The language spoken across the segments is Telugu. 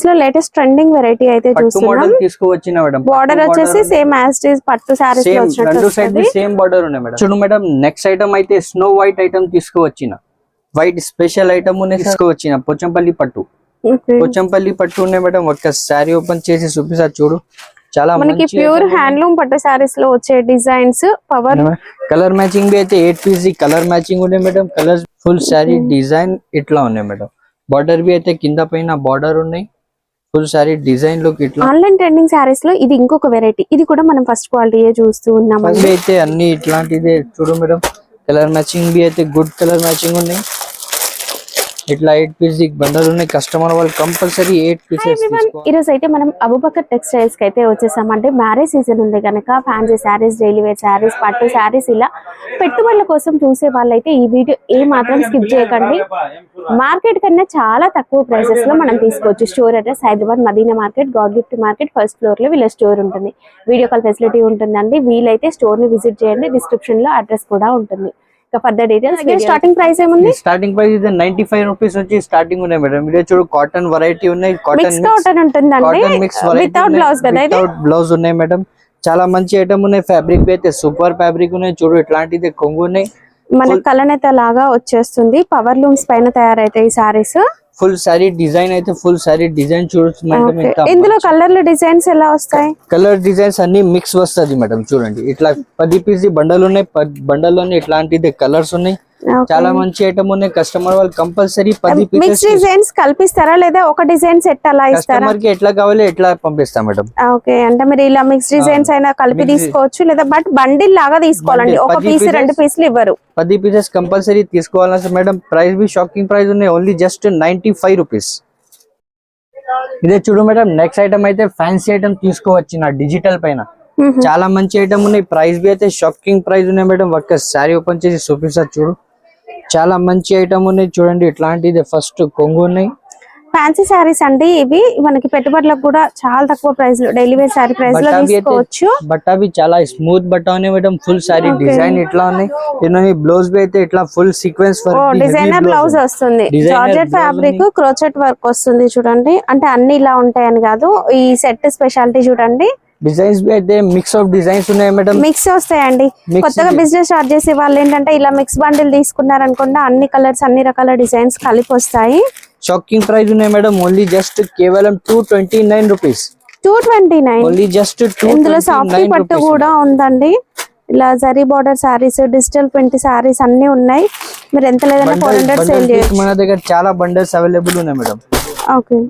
లో లేటెస్ట్ ట్రెండింగ్ వెరైటీ అయితే చూస్తున్నాం. తీసుకువచ్చిన మేడం బార్డర్ వచ్చేసి సేమ్ యాజ్ ఇట్ ఇస్ పట్టు సారీస్ లో రెండు సైడ్ సేమ్ బార్డర్ ఉన్నాయి మేడం. చూడు మేడం నెక్స్ట్ ఐటమ్ అయితే స్నో వైట్ ఐటమ్ తీసుకువచ్చిన వైట్ స్పెషల్ ఐటమ్ తీసుకువచ్చిన పోచంపల్లి పట్టు. పోచంపల్లి పట్టు ఉన్నాయి మేడం. ఒక సారీ ఓపెన్ చేసి చూపిస్తా చూడు. చాలా మనకి ప్యూర్ హ్యాండ్లూమ్ పట్టు సారీస్ లో వచ్చే డిజైన్స్ పవర్ కలర్ మ్యాచింగ్ బి అయితే 8 పీస్ కలర్ మ్యాచింగ్ ఉన్నాయి madam. Colours full sari design ఇట్లా ఉన్నాయి మేడం. బార్డర్ బి అయితే కింద పైన బార్డర్ ఉన్నాయి. ఫుల్ సారీ డిజైన్ లుక్ ఇట్లా. ఆన్లైన్ ట్రెండింగ్ సారీస్ లో ఇది ఇంకొక వెరైటీ. ఇది కూడా మనం ఫస్ట్ క్వాలిటీ చూస్తూ ఉన్నాం. అయితే అన్ని ఇట్లాంటిదే చూడు మేడం. కలర్ మ్యాచింగ్ బి అయితే గుడ్ కలర్ మ్యాచింగ్ ఉన్నాయి. ఇట్లా 8 పీస్ బండల్ ఉన్నాయి. కస్టమర్ వాళ్ళు కంపల్సరీ 8 పీసెస్ తీసుకోవాలి. ఈ రోజు అయితే మనం అబూబకర్ టెక్స్టైల్స్ కి అయితే వచ్చేసాం. అంటే మ్యారేజ్ సీజన్ ఉంది కనుక fancy saris, daily wear saris, పట్టు శారీస్ ఇలా పెట్టుబడుల కోసం చూసే వాళ్ళైతే ఈ వీడియో ఏ మాత్రం స్కిప్ చేయకండి. మార్కెట్ కన్నా చాలా తక్కువ ప్రైసెస్ లో మనం తీసుకోవచ్చు. Store address Hyderabad Madina market, God gift market first floor లో వీళ్ళ స్టోర్ ఉంటుంది. వీడియో కాల్ ఫెసిలిటీ ఉంటుందండి. వీలైతే స్టోర్ ని విజిట్ చేయండి. డిస్క్రిప్షన్ లో అడ్రస్ కూడా ఉంటుంది. ఫర్దర్ డీటెయిల్స్ స్టార్టింగ్ ప్రైస్ ఏముంది? స్టార్టింగ్ ప్రైస్ ఇది 95 రూపీస్ నుంచి స్టార్టింగ్ ఉన్నాయి మేడం. వీడియో చూడు కాటన్ వెరైటీ ఉన్నాయి. కాటన్ ఉంటుందండి వితౌట్ బ్లౌజ్ కదా. వితౌట్ బ్లౌజ్ ఉన్నాయి మేడం. చాలా మంచి ఐటమ్ ఉన్నాయి. ఫ్యాబ్రిక్ అయితే సూపర్ ఫ్యాబ్రిక్ ఉన్నాయి. చూడు ఇట్లాంటిది కొంగు ఉన్నాయి. మన కలనేత లాగా వచ్చేస్తుంది. పవర్ లూమ్స్ పైన తయారైతాయి ఈ సారీస్. ఫుల్ సారీ డిజైన్ అయితే ఫుల్ సారీ డిజైన్ చూడొచ్చు మేడం. ఇందులో కలర్ల డిజైన్స్ ఎలా వస్తాయి? కలర్ డిజైన్స్ అన్ని మిక్స్ వస్తుంది మేడం. చూడండి ఇట్లా 10 పీస్ బండల్ ఉన్నాయి. బండల్లోనే ఇట్లాంటిది కలర్స్ ఉన్నాయి. చాలా మంచి ఐటమ్ ఉన్నాయి. కస్టమర్ వాళ్ళు కంపల్సరీ 10 పీసెస్ డిజైన్స్ కల్పిస్తారా లేదా ఒక డిజైన్ సెట్ అలా ఇస్తారా? కస్టమర్ కి ఎట్లా కావాలి ఎట్లా పంపిస్తాం మేడం. ఓకే అంటే మీరు ఇలా మిక్స్ డిజైన్స్ అయినా కలిపి తీసుకోవచ్చు లేదా బట్ బండిల్ లాగా తీసుకోవాలండి. ఒక పీస్ 2 పీసులు ఇవ్వరు. 10 పీసెస్ కంపల్సరీ తీసుకోవాలన్నా మేడం. ప్రైస్ బి షాకింగ్ ప్రైస్ ఉన్నాయి. Only just 95 rupees. ఇదే చూడు మేడం నెక్స్ట్ ఐటమ్ అయితే ఫ్యాన్సీ ఐటమ్ తీసుకోవచ్చిన డిజిటల్ పైన. చాలా మంచి ఐటమ్ ఉన్నాయి. ప్రైస్ బి అయితే షాకింగ్ ప్రైస్ ఉన్నాయి మేడం. ఒక్క సారీ ఓపెన్ చేసి చూపిస్తా చూడు. చాలా మంచి ఐటమ్ ఉన్నాయి. చూడండి ఇట్లాంటిది ఫస్ట్ కొంగు ఉన్నాయి. ఫ్యాన్సీ సారీస్ అండి ఇవి. మనకి పెట్టుబడులకు కూడా చాలా తక్కువ ప్రైస్ లో డైలీ వేర్ సారీ ప్రైస్ లో తీసుకోవచ్చు. బట్ అవి చాలా స్మూత్ బట్ట ఉన్నాయి మేడం. ఫుల్ సారీ డిజైన్ ఇట్లా ఉన్నాయి. దీని బ్లౌజ్ బి అయితే ఇట్లా full sequence work designer blouse వస్తుంది. జార్జెట్ ఫ్యాబ్రిక్ క్రోచెట్ వర్క్ వస్తుంది చూడండి. అంటే అన్ని ఇలా ఉంటాయని కాదు. ఈ సెట్ స్పెషాలిటీ చూడండి. డిజైన్స్ అయితే మిక్స్ ఆఫ్ డిజైన్స్ ఉన్నాయి మేడం. మిక్స్ వస్తాయండి. కొత్తగా బిజినెస్ స్టార్ట్ చేసే వాళ్ళు ఏంటంటే ఇలా మిక్స్ బండిల్ తీసుకున్నారనుకోండి అన్ని కలర్స్ అన్ని రకాల డిజైన్స్ కలిపి వస్తాయి. షాకింగ్ ప్రైస్ ఉన్నాయి మేడం. ఓన్లీ జస్ట్ కేవలం 229 రూపీస్. 229 only just. ఇందులో సాఫ్ట్ పట్టు కూడా ఉందండి. ఇలా zari border saris, digital print saris అన్ని ఉన్నాయి. మీరు ఎంత లేదన్నా 400 సేల్ చేయొచ్చు. మన దగ్గర చాలా బండల్స్ అవైలబుల్ ఉన్నాయి madam. Okay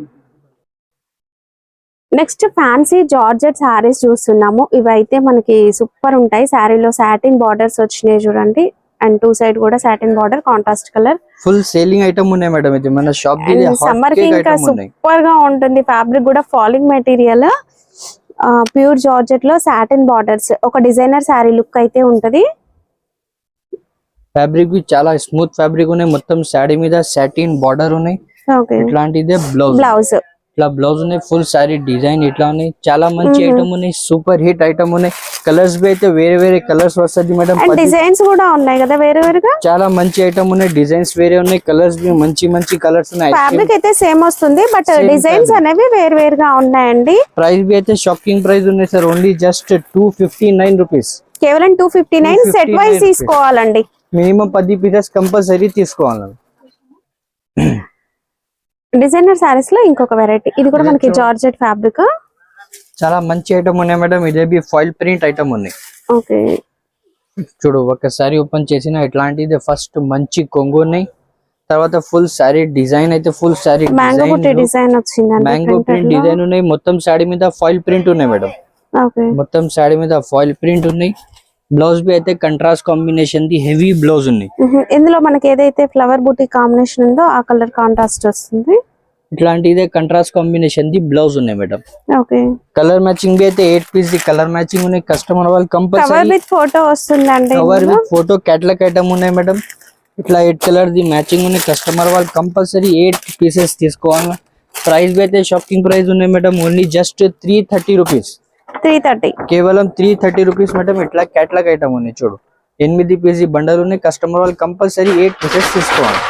next fancy georgette saris చూస్తున్నాము. ఇవైతే మనకి సూపర్ ఉంటాయి. సారీలో సాటిన్ బార్డర్స్ వచ్చినాయి చూడండి. అండ్ 2 సైడ్ కూడా satin border contrast colour. Full selling item ఉన్నాయి మేడం. ఇది మన షాప్ ది సమ్మర్ కి ఇంకా సూపర్ గా ఉంటుంది. ఫ్యాబ్రిక్ కూడా ఫాలింగ్ మెటీరియల్. ప్యూర్ జార్జెట్ లో సాటిన్ బార్డర్స్. ఒక డిజైనర్ సారీ లుక్ అయితే ఉంటది. ఫ్యాబ్రిక్ చాలా స్మూత్ ఫ్యాబ్రిక్ ఉన్నాయి. మొత్తం సారీ మీద సాటిన్ బార్డర్ ఉన్నాయి. ఇట్లాంటిదే బ్లౌజ్. ఇట్లా బ్లౌజ్ ఉన్నాయి. ఫుల్ సారీ డిజైన్ ఇట్లా ఉన్నాయి. చాలా మంచి ఐటమ్ ఉన్నాయి. సూపర్ హిట్ ఐటమ్ ఉన్నాయి. కలర్స్ బి అయితే వేరే వేరే కలర్స్ వస్తుంది మేడం. డిజైన్స్ కూడా ఉన్నాయి కదా వేరే వేరేగా. చాలా మంచి ఐటమ్ ఉన్నాయి. డిజైన్స్ వేరే ఉన్నాయి. కలర్స్ బి మంచి మంచి కలర్స్ ఉన్నాయి. ఫ్యాబ్రిక్ అయితే సేమ్ వస్తుంది బట్ డిజైన్స్ అనేవి వేరు వేరుగా ఉన్నాయండి. ప్రైస్ బి అయితే షాకింగ్ ప్రైస్ ఉన్నాయి సార్. Only just 259 rupees. కేవలం 259. సెట్ వైస్ తీసుకోవాలండి. మినిమం 10 పీసెస్ కంపల్సరీ తీసుకోవాలి. డిజైనర్ సారీస్ లో ఇంకొక వెరైటీ. ఇది కూడా మనకి జార్జెట్ ఫ్యాబ్రిక్. చాలా మంచి ఐటమ్ ఉన్నాయి మేడం. ఇదే బి ఫాయిల్ ప్రింట్ ఐటమ్ ఉన్నాయి. ఓకే చూడు ఒకసారి ఓపెన్ చేసిన ఇట్లాంటిది ఫస్ట్ మంచి కొంగు ఉన్నాయి. తర్వాత ఫుల్ సారీ డిజైన్ అయితే ఫుల్ సారీ మ్యాంగో డిజైన్ వచ్చిందండి. మ్యాంగో ప్రింట్ డిజైన్ ఉన్నాయి. మొత్తం సారీ మీద ఫాయిల్ ప్రింట్ ఉన్నాయి మేడం. ఓకే మొత్తం సారీ మీద ఫాయిల్ ప్రింట్ ఉన్నాయి. బ్లౌజ్ బి అయితే contrast combination the heavy blouse ఉంది. ఇందులో మనకి ఏదైతే ఫ్లవర్ బూటీ కాంబినేషన్ ఉందో ఆ కలర్ కాంట్రాస్ట్ వస్తుంది. ఇట్లాంటిదే కంట్రాస్ట్ కాంబినేషన్ ది బ్లౌజ్ ఉన్నాయి మేడం. ఓకే కలర్ మ్యాచింగ్ బి అయితే 8 పీస్ ది కలర్ మ్యాచింగ్ ఉన్నాయి. కస్టమర్ వాళ్ళు కంపల్సరీ కవర్ విత్ ఫోటో వస్తుందండి. Cover with photo catalogue item ఉన్నాయి మేడం. ఇట్లా 8 కలర్ ది మ్యాచింగ్ ఉన్నాయి. కస్టమర్ వాళ్ళు కంపల్సరీ 8 పీసెస్ తీసుకోవాలి. ప్రైస్ బి అయితే షాకింగ్ ప్రైస్ ఉన్నాయి మేడం. Only just 330 rupees. 330 కేవలం 330 రూపీస్ మేడం. ఇట్లా కేటలాగ్ ఐటమ్ ఉన్నాయి. చూడు 8 పీసీ బండల్ ఉన్నాయి. కస్టమర్ వాళ్ళు కంపల్సరీ 8 పీసెస్ తీసుకోవాలి.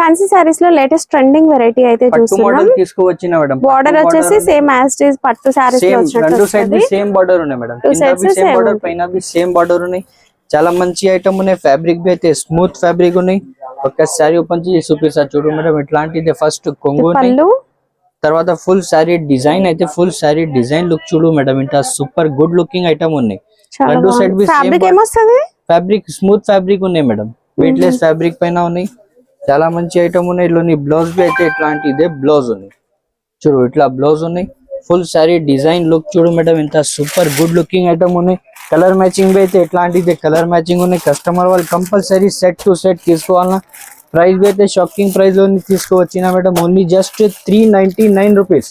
ఫ్యాన్సీ సారీస్ లో లేటెస్ట్ ట్రెండింగ్ వెరైటీ అయితే పట్టు చూస్తున్నాం. మోడల్ తీసుకోవచ్చిన మేడం. బార్డర్ వచ్చేసి సేమ్ యాజ్ ఇట్ ఈస్ పట్టు సారీస్ లో సేమ్ వచ్చినట్టు రెండు సైడ్ వస్తుంది. సేమ్ బార్డర్ ఉన్నాయి మేడం. Two కింద sides भी సేమ్ same బార్డర్, ఉంది. పైన भी సేమ్ బార్డర్ ఉన్నాయి. చాలా మంచి ఐటమ్ ఉన్నాయి. ఫ్యాబ్రిక్ भी అయితే స్మూత్ ఫ్యాబ్రిక్ ఉన్నాయి. ఒక్కసారి ఓపెన్ చేసి చూపిస్తా చూడు మేడం. ఇట్లాంటిది ఫస్ట్ కొంగు ఉన్నాయి, పళ్ళు తర్వాత ఫుల్ సారీ డిజైన్ అయితే ఫుల్ సారీ డిజైన్ లుక్ చూడు మేడం. ఇంత సూపర్ గుడ్ లుకింగ్ ఐటమ్ ఉన్నాయి. చాలా రెండు సైడ్ బాగుంది. भी సేమ్ ఫ్యాబ్రిక్ ఏమొస్తుంది? ఫ్యాబ్రిక్ స్మూత్ ఫ్యాబ్రిక్ ఉన్నాయి మేడం. వెయిట్లెస్ ఫ్యాబ్రిక్ పైన ఉన్నాయి. చాలా మంచి ఐటమ్ ఉన్నాయి. ఇట్లోని బ్లౌజ్ भी అయితే ఇట్లాంటిదే బ్లౌజ్ ఉంది చూడు. ఇట్లా బ్లౌజ్ ఉన్నాయి. ఫుల్ సారీ డిజైన్ లుక్ చూడు మేడం. ఇంత సూపర్ గుడ్ లుకింగ్ ఐటమ్ ఉన్నాయి. కలర్ మ్యాచింగ్ भी అయితే ఇట్లాంటిదే కలర్ మ్యాచింగ్ ఉన్నాయి. కస్టమర్ వాళ్ళు కంపల్సరీ సెట్ టు సెట్ తీసుకోవాలన్నా. ప్రైస్ भी అయితే షాకింగ్ ప్రైస్ లో తీసుకోవచ్చినా మేడం. Only just 399 rupees.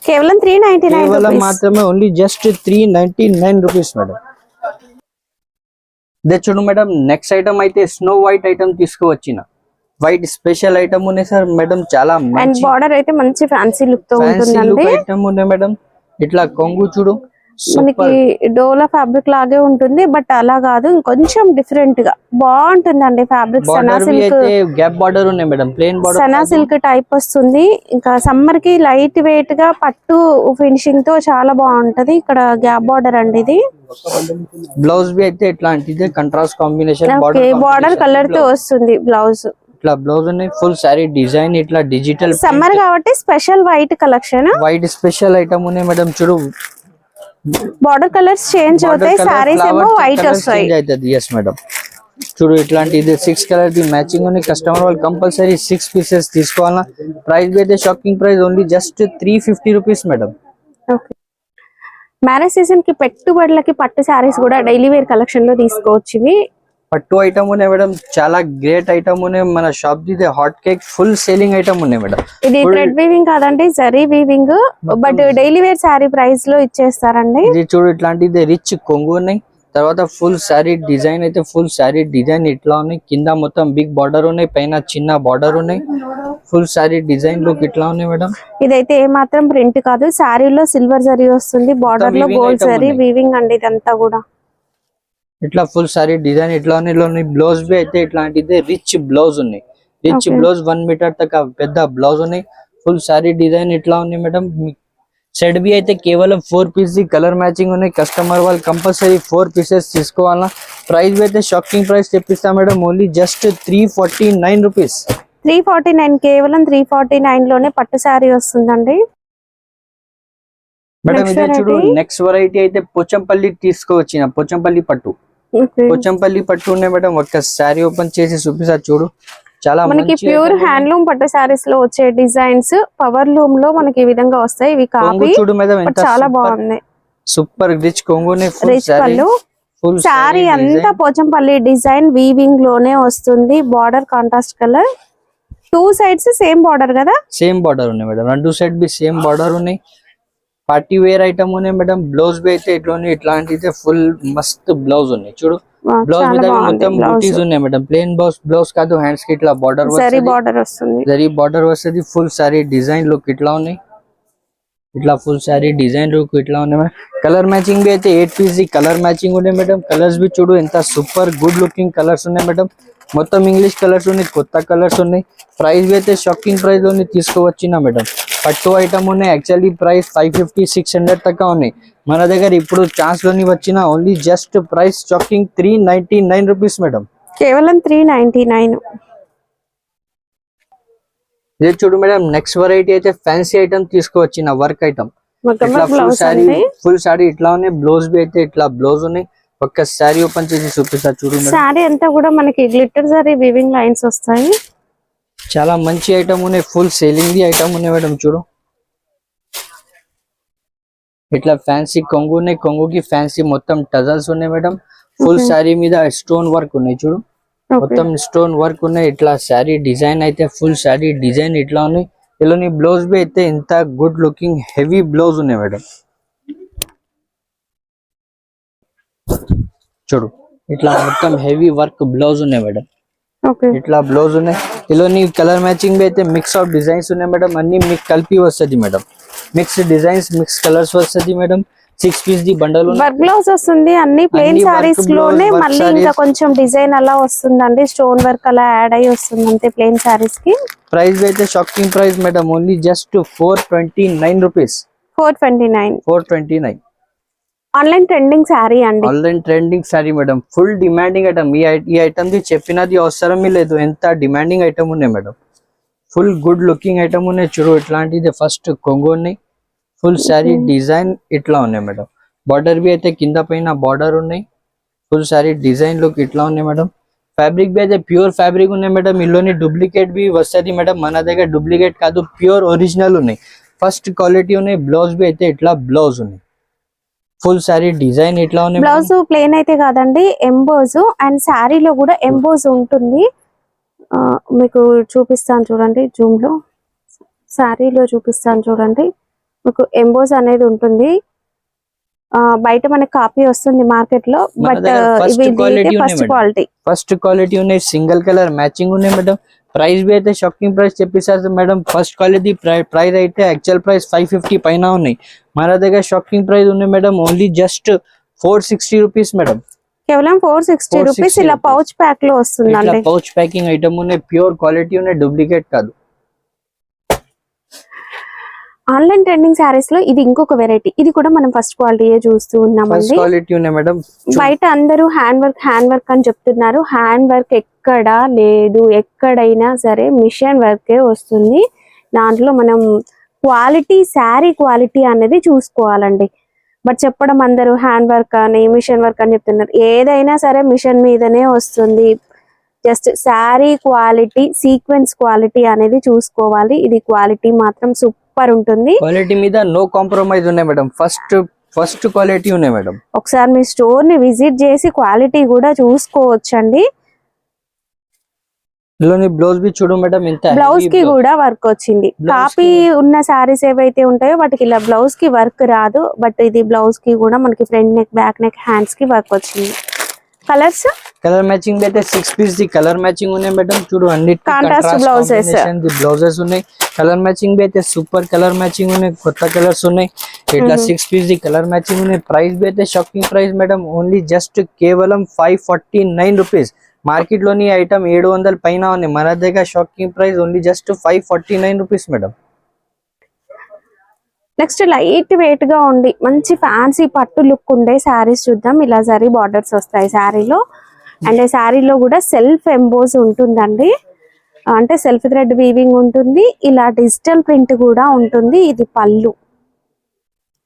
కేవలం 399 కేవలం రూపీస్. మాత్రమే ఓన్లీ జస్ట్ 399 రూపీస్ మేడం. ఇదే చూడు మేడం. నెక్స్ట్ ఐటమ్ అయితే స్నో వైట్ ఐటమ్ తీసుకువచ్చిన. వైట్ స్పెషల్ ఐటమ్ ఉన్నాయి సార్ మేడం. చాలా అండ్ మంచి బార్డర్ అయితే మంచి ఫ్యాన్సీ లుక్ తో ఫ్యాన్సీ లుక్ ఉంటుందండి. ఐటమ్ ఉన్నాయి మేడం. ఇట్లా కొంగు చూడు మనకి డోలా ఫ్యాబ్రిక్ లాగే ఉంటుంది, బట్ అలా కాదు, ఇంకొంచెం డిఫరెంట్ గా బాగుంటుందండి ఫ్యాబ్రిక్. సనా బార్డర్ సిల్క్, అయితే గ్యాప్ బార్డర్ ఉన్నాయి madam. Plane border Sana silk type వస్తుంది. ఇంకా సమ్మర్ కి లైట్ వెయిట్ గా పట్టు ఫినిషింగ్ తో చాలా బాగుంటది. ఇక్కడ గ్యాప్ బార్డర్ అండి ఇది. బ్లౌజ్ भी అయితే ఇట్లాంటిదే contrast combination okay, border colour తో వస్తుంది బ్లౌజ్. ఇట్లా బ్లౌజ్ ఉన్నాయి. ఫుల్ సారీ డిజైన్ ఇట్లా డిజిటల్ సమ్మర్ కాబట్టి special white collection. White special item ఉన్నాయి మేడం. చూడు బార్డర్ కలర్స్ చేంజ్ అవుతాయి, సారీస్ ఏమో వైట్ వస్తాయి. Yes madam. చూడు ఇట్లాంటి ఇది 6 కలర్ ది మ్యాచింగ్ ఉంది. కస్టమర్ వాళ్ళు కంపల్సరీ 6 పీసెస్ తీసుకోవాలా. ప్రైస్ అయితే shocking price only just 350 rupees madam. Okay, marriage season కి పెట్టుబడులకి పట్టు సారీస్ కూడా డైలీ వేర్ కలెక్షన్ లో తీసుకోవచ్చు. ఇవి పట్టు ఐటమ్ ఉన్నాయి మేడం. చాలా గ్రేట్ ఐటమ్ ఉన్నాయి. మన షాప్ ది hot cake full selling item ఉన్నాయి మేడం. ఇది థ్రెడ్ వీవింగ్ కాదండి, జరీ weaving, but daily wear sari price లో ఇచ్చేస్తారండి. ఇది చూడు ఇట్లాంటిది రిచ్ కొంగు ఉన్నాయి. తర్వాత ఫుల్ సారీ డిజైన్ అయితే ఫుల్ సారీ డిజైన్ ఇట్లా ఉన్నాయి. కింద మొత్తం బిగ్ బార్డర్ ఉన్నాయి, పైన చిన్న బార్డర్ ఉన్నాయి. ఫుల్ సారీ డిజైన్ లుక్ ఇట్లా ఉన్నాయి మేడం. ఇదైతే ఏ మాత్రం ప్రింట్ కాదు, సారీలో సిల్వర్ జరీ వస్తుంది, బార్డర్ లో గోల్డ్ జరీ వీవింగ్ అండి ఇదంతా కూడా. ఇట్లా ఫుల్ సారీ డిజైన్ ఇట్లా ఉన్నాయి. బ్లౌజ్ भी అయితే ఇట్లాంటిదే రిచ్ బ్లౌజ్ ఉన్నాయి. రిచ్ బ్లౌజ్ 1 మీటర్ దాకా పెద్ద బ్లౌజ్ ఉన్నాయి. ఫుల్ సారీ డిజైన్ ఇట్లా ఉంది మేడం. సెట్ भी అయితే కేవలం 4 పీస్ ది కలర్ మ్యాచింగ్ ఉన్నాయి. కస్టమర్ వాళ్ళు కంపల్సరీ 4 పీసెస్ తీసుకోవాలా. ప్రైస్ भी అయితే షాకింగ్ ప్రైస్ చెప్పిస్తా మేడం. Only just 349 rupees. 349, కేవలం 349 లోనే పట్టు సారీ వస్తుందండి. మేడం ఇదే చూడు నెక్స్ట్ వెరైటీ అయితే పోచంపల్లి తీసుకోవచ్చిన. పోచంపల్లి పట్టు, పోచంపల్లి పట్టు ఉన్నాయి మేడం. ఒక్కసారి ఓపెన్ చేసి చూపిస్తా చూడు. చాలా మనకి ప్యూర్ హ్యాండ్లూమ్ పట్టు సారీస్ లో వచ్చే డిజైన్స్ పవర్ లూమ్ లో మనకి ఈ విధంగా వస్తాయి. ఇవి కాపీ చూడు మేడం. ఎంత చాలా బాగుంది. సూపర్ రిచ్ కొంగునే రిచ్ పళ్ళు. సారీ అంతా పోచంపల్లి డిజైన్ వీవింగ్ లోనే వస్తుంది. Border contrast colour, 2 sides same border కదా. సేమ్ బార్డర్ ఉన్నాయి మేడం. రెండు సైడ్ भी సేమ్ బార్డర్ ఉన్నాయి. పార్టీ వేర్ ఐటమ్ ఉన్నాయి మేడం. బ్లౌజ్ भी అయితే ఇట్లాంటిదే ఫుల్ మస్త్ బ్లౌజ్ ఉన్నాయి చూడు. బ్లౌజ్ మీద మొత్తం బూటీస్ ఉన్నాయి మేడం. ప్లేన్ బ్లౌజ్ కాదు, హ్యాండ్స్ కి ఇట్లా బార్డర్ వస్తుంది. జరీ బార్డర్ వస్తుంది. ఫుల్ సారీ డిజైన్ లుక్ ఇట్లా ఉన్నాయి. ఇట్లా ఫుల్ సారీ డిజైన్ లుక్ ఇట్లా ఉన్నాయి మేడం. కలర్ మ్యాచింగ్ भी అయితే 8 పీస్ ది కలర్ మ్యాచింగ్ ఉన్నాయి మేడం. కలర్స్ भी చూడు ఎంత సూపర్ గుడ్ లుకింగ్ కలర్స్ ఉన్నాయి మేడం. మొత్తం ఇంగ్లీష్ కలర్స్ ఉన్నాయి, కొత్త కలర్స్ ఉన్నాయి. ప్రైస్ भी అయితే షాకింగ్ ప్రైస్ లోని తీసుకోవచ్చినా మేడం. పట్టు ఐటమ్ ఉన్నాయి. యాక్చువల్లీ ప్రైస్ 550-600 దాకా ఉన్నాయి. మన దగ్గర ఇప్పుడు ఛాన్స్ లోని వచ్చిన only just price shocking 399 rupees madam. కేవలం 399. ఇదే చూడు మేడం. నెక్స్ట్ వెరైటీ అయితే ఫ్యాన్సీ ఐటమ్ తీసుకోవచ్చిన. వర్క్ ఐటమ్ ఫుల్ సారీ ఇట్లా ఉన్నాయి. బ్లౌజ్ भी అయితే ఇట్లా బ్లౌజ్ ఉన్నాయి. ఒక్కసారి ఓపెన్ చేసి చూపిస్తా చూడు మేడం. సారీ అంతా కూడా మనకి గ్లిటర్ జరీ వీవింగ్ లైన్స్ వస్తాయి. చాలా మంచి ఐటమ్ ఉన్నాయి. ఫుల్ సేలింగ్ ది ఐటమ్ ఉన్నాయి మేడం. చూడు ఇట్లా ఫ్యాన్సీ కొంగు ఉన్నాయి. కొంగుకి ఫ్యాన్సీ మొత్తం టజల్స్ ఉన్నాయి మేడం. ఫుల్ సారీ మీద స్టోన్ వర్క్ ఉన్నాయి చూడు. మొత్తం స్టోన్ వర్క్ ఉన్నాయి. ఇట్లా సారీ డిజైన్ అయితే ఫుల్ సారీ డిజైన్ ఇట్లా ఉన్నాయి. ఇలాని బ్లౌజ్ भी అయితే ఇంత గుడ్ లుకింగ్ హెవీ బ్లౌజ్ ఉన్నాయి మేడం. చూడు ఇట్లా మొత్తం హెవీ వర్క్ బ్లౌజ్ ఉన్నాయి మేడం. ఇట్లా బ్లౌజ్ ఉన్నాయి. ఇలాని కలర్ మ్యాచింగ్ भी అయితే మిక్స్ ఆఫ్ డిజైన్స్ ఉన్నాయి మేడం. అన్ని మీకు కలిపి వస్తుంది madam. Mix designs, mix colours వస్తుంది మేడం. 6 పీస్ ది బండల్ వర్క్ బ్లౌజ్ వస్తుంది, అన్ని ప్లెయిన్ అన్ని work సారీస్ blouse, లోనే work మళ్ళీ sarees. ఇంకా కొంచెం డిజైన్ అలా వస్తుందండి, స్టోన్ వర్క్ అలా యాడ్ అయ్యి వస్తుంది అంతే ప్లెయిన్ సారీస్ కి. ప్రైస్ అయితే shocking price madam, only just 429 rupees. 429. 429 online trending sari అండి. Online trending sari madam, full demanding item. ఈ ఐటమ్ ది చెప్పినది అవసరమే లేదు, ఎంత డిమాండింగ్ ఐటమ్ ఉన్నాయి madam. Full good looking item ఉన్నాయి. చూడు ఇట్లాంటిది ఫస్ట్ కొంగు ఉన్నాయి, ఫుల్ సారీ డిజైన్ ఇట్లా ఉన్నాయి మేడం. బార్డర్ బి అయితే కింద పైన బార్డర్ ఉన్నాయి, ఫుల్ సారీ డిజైన్ లుక్ ఇట్లా ఉన్నాయి మేడం. ఫ్యాబ్రిక్ బి అయితే ప్యూర్ ఫ్యాబ్రిక్ ఉన్నాయి మేడం. ఇందులోని డూప్లికేట్ బి వస్తుంది మేడం, మన దగ్గర డూప్లికేట్ కాదు, ప్యూర్ ఒరిజినల్ ఉన్నాయి, ఫస్ట్ క్వాలిటీ ఉన్నాయి. బ్లౌజ్ బి అయితే ఇట్లా బ్లౌజ్ ఉన్నాయి, ఫుల్ సారీ డిజైన్ ఇట్లా ఉన్నాయి. బ్లౌజ్ ప్లేన్ అయితే కాదండి, ఎంబోజ్, అండ్ శారీలో కూడా ఎంబోజ్ ఉంటుంది. మీకు చూపిస్తాను చూడండి, జూమ్ లో శారీలో చూపిస్తాను చూడండి, మీకు ఎంబోజ్ అనేది ఉంటుంది. బయట మనకి కాపీ వస్తుంది మార్కెట్ లో, but first quality. First quality ఉన్నాయి, సింగిల్ కలర్ మ్యాచింగ్ ఉన్నాయి మేడం. ప్రైస్ బి అయితే షాకింగ్ ప్రైస్ చెప్పేసారు మేడం. ఫస్ట్ క్వాలిటీ ప్రైస్ అయితే యాక్చువల్ ప్రైస్ 550 పైన ఉన్నాయి, మన దగ్గర షాకింగ్ ప్రైస్ ఉన్నాయి madam, only just 460 rupees madam. కేవలం 460 రూపీస్. ఇలా పౌచ్ ప్యాక్ లో వస్తుందండి, పౌచ్ ప్యాకింగ్ ఐటమ్ ఉన్నాయి, ప్యూర్ క్వాలిటీ ఉన్నాయి, డూప్లికేట్ కాదు. ఆన్లైన్ ట్రెండింగ్ సారీస్ లో ఇది ఇంకొక వెరైటీ, ఇది కూడా మనం ఫస్ట్ క్వాలిటీ చూస్తూ ఉన్నామండి. క్వాలిటీ ఉన్నాయి మేడం. బయట అందరూ హ్యాండ్ వర్క్ అని చెప్తున్నారు, హ్యాండ్ వర్క్ ఎక్కడా లేదు, ఎక్కడైనా సరే మిషన్ వర్కే వస్తుంది. దాంట్లో మనం క్వాలిటీ, శారీ క్వాలిటీ అనేది చూసుకోవాలండి. బట్ చెప్పడం అందరూ హ్యాండ్ వర్క్ అని మిషన్ వర్క్ అని చెప్తున్నారు, ఏదైనా సరే మిషన్ మీదనే వస్తుంది. Just sari quality, sequence quality అనేది చూసుకోవాలి. ఇది క్వాలిటీ మాత్రం సూపర్ ఉంటుంది. క్వాలిటీ మీద నో కాంప్రమైజ్ ఉన్నాయి మేడం, ఫస్ట్ క్వాలిటీ ఉన్నాయి మేడం. ఒకసారి మీ స్టోర్ ని విజిట్ చేసి క్వాలిటీ కూడా చూసుకోవచ్చండి. బ్లౌజ్ బి చూడు మేడం, ఇంత బ్లౌజ్ కి కూడా వర్క్ వచ్చింది. కాపీ ఉన్న సారీస్ ఏవైతే ఉంటాయో వాటికి ఇలా బ్లౌజ్ కి వర్క్ రాదు, బట్ ఇది బ్లౌజ్ కి కూడా మనకి front neck, back neck, hands కి వర్క్ వచ్చింది. కలర్స్, కలర్ మ్యాచింగ్ అయితే 6 పీస్ ది కలర్ మ్యాచింగ్ ఉన్నాయి మేడం. చూడు అన్ని కాంట్రాస్ట్ బ్లౌజెస్ ఉన్నాయి. కలర్ మ్యాచింగ్ అయితే సూపర్ కలర్ మ్యాచింగ్ ఉన్నాయి, కొత్త కలర్స్ ఉన్నాయి. ఇట్లా 6 పీస్ ది కలర్ మ్యాచింగ్ ఉన్నాయి. ప్రైస్ అయితే shocking price madam, only just కేవలం 549 రూపీస్. మార్కెట్ లోని ఐటమ్ 700 పైన ఉన్నాయి, మన దగ్గర shocking price only just 549 rupees madam. Next light weight గా ఉండి మంచి ఫ్యాన్సీ పట్టు లుక్ ఉండే శారీస్ చూద్దాం. ఇలా జరీ బార్డర్స్ వస్తాయి శారీలో, అండ్ శారీలో కూడా సెల్ఫ్ ఎంబోజ్ ఉంటుందండి, అంటే సెల్ఫ్ థ్రెడ్ వీవింగ్ ఉంటుంది. ఇలా డిజిటల్ ప్రింట్ కూడా ఉంటుంది. ఇది పళ్ళు,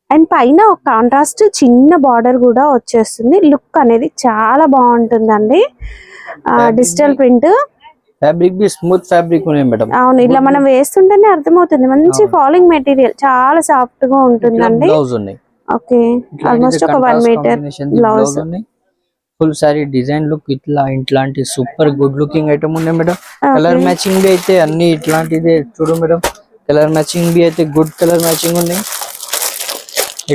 అండ్ పైన ఒక కాంట్రాస్ట్ చిన్న బార్డర్ కూడా వచ్చేస్తుంది. లుక్ అనేది చాలా బాగుంటుందండి. Digital print, fabric B smooth fabric ఉన్నాయి మేడం. అవును, ఇలా మనం వేస్తుంటేనే అర్థమవుతుంది, మంచి ఫాలింగ్ మెటీరియల్, చాలా సాఫ్ట్ గా ఉంటుందండి. బ్లౌజ్ ఉన్నాయి, ఓకే, ఆల్మోస్ట్ ఒక 1 metre blouse. Full sari design look ఇట్లాంటి సూపర్ గుడ్ లుకింగ్ ఐటమ్ ఉన్నాయి మేడం. కలర్ మ్యాచింగ్ బి అయితే అన్ని ఇట్లాంటిదే చూడు మేడం. కలర్ మ్యాచింగ్ బి అయితే గుడ్ కలర్ మ్యాచింగ్ ఉన్నాయి.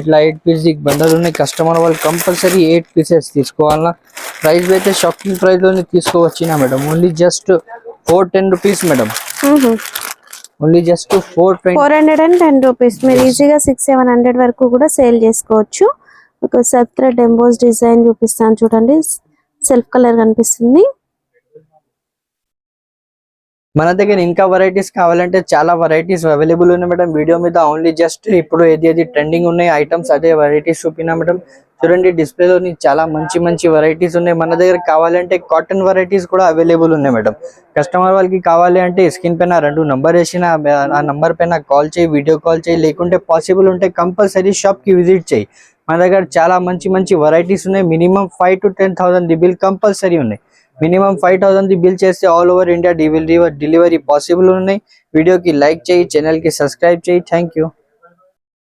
ఇట్లా 8 పీస్ బండల్ ఉన్నాయి. కస్టమర్ వాళ్ళు కంపల్సరీ 8 పీసెస్ తీసుకోవాలన్నా. ప్రైస్ అయితే షాకింగ్ ప్రైస్ లోనే తీసుకోవచ్చినా madam, only just 410 rupees madam. Only just 410 rupees. మీరు ఈజీగా 600-700 వరకు కూడా సేల్ చేసుకోవచ్చు. ఒక సెల్ఫ్ థ్రెడ్ ఎంబోస్ డిజైన్ చూపిస్తాను చూడండి, సెల్ఫ్ కలర్ కనిపిస్తుంది. మన దగ్గర ఇంకా వెరైటీస్ కావాలంటే చాలా వెరైటీస్ అవైలబుల్ ఉన్నాయి మేడం. వీడియో మీద ఓన్లీ జస్ట్ ఇప్పుడు ఏది ట్రెండింగ్ ఉన్నాయి ఐటమ్స్ అదే వెరైటీస్ చూపినా మేడం. చూడండి డిస్ప్లేలోని చాలా మంచి వెరైటీస్ ఉన్నాయి. మన దగ్గర కావాలంటే కాటన్ వెరైటీస్ కూడా అవైలబుల్ ఉన్నాయి మేడం. కస్టమర్ వాళ్ళకి కావాలి అంటే స్క్రీన్ పైన 2 నంబర్ వేసిన ఆ నంబర్ పైన కాల్ చేయి, వీడియో కాల్ చేయి, లేకుంటే పాసిబుల్ ఉంటే కంపల్సరీ షాప్ కి విజిట్ చేయి. మన దగ్గర చాలా మంచి వెరైటీస్ ఉన్నాయి. Minimum 5 to 10,000 the bill compulsory ఉన్నాయి. మినిమం 5,000 ది బిల్ చేస్తే all over India delivery possible ఉన్నాయి. వీడియోకి లైక్ చేయి, ఛానల్ కి సబ్స్క్రైబ్ చేయి. Thank you.